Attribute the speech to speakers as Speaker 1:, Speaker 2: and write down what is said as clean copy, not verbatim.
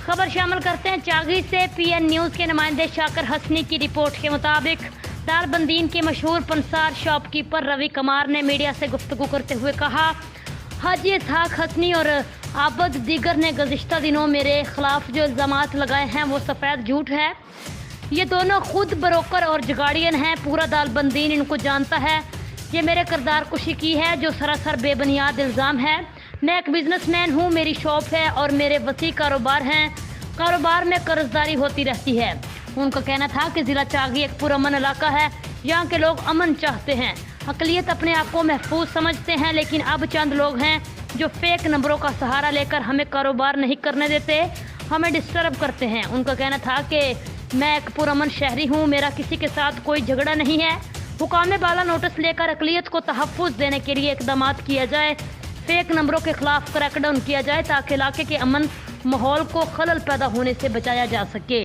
Speaker 1: खबर शामिल करते हैं चागी से। पीएन न्यूज़ के नुमाइंदे शाकर हसनी की रिपोर्ट के मुताबिक दालबंदीन के मशहूर पंसार शॉपकीपर रवि कुमार ने मीडिया से गुफ्तगू करते हुए कहा, हाजी इसहाक हसनी और आबद दीगर ने गुज़िश्ता दिनों मेरे खिलाफ जो इल्ज़ामात लगाए हैं वो सफ़ेद झूठ है। ये दोनों खुद ब्रोकर और जगाड़ियन हैं। पूरा दालबंदीन इनको जानता है। ये मेरे किरदार कुशी की है जो सरासर बेबुनियाद इल्ज़ाम है। मैं एक बिजनेसमैन हूँ, मेरी शॉप है और मेरे वसी कारोबार हैं। कारोबार में कर्जदारी होती रहती है। उनका कहना था कि ज़िला चागी एक पुरअमन इलाका है, यहाँ के लोग अमन चाहते हैं। अक़लियत अपने आप को महफूज समझते हैं, लेकिन अब चंद लोग हैं जो फेक नंबरों का सहारा लेकर हमें कारोबार नहीं करने देते, हमें डिस्टर्ब करते हैं। उनका कहना था कि मैं एक पुरअमन शहरी हूँ, मेरा किसी के साथ कोई झगड़ा नहीं है। हुकाम बाला नोटिस लेकर अक़लियत को तहफ़्फ़ुज़ देने के लिए इक़दाम किया जाए, फेक नंबरों के खिलाफ क्रैकडाउन किया जाए ताकि इलाके के अमन माहौल को खलल पैदा होने से बचाया जा सके।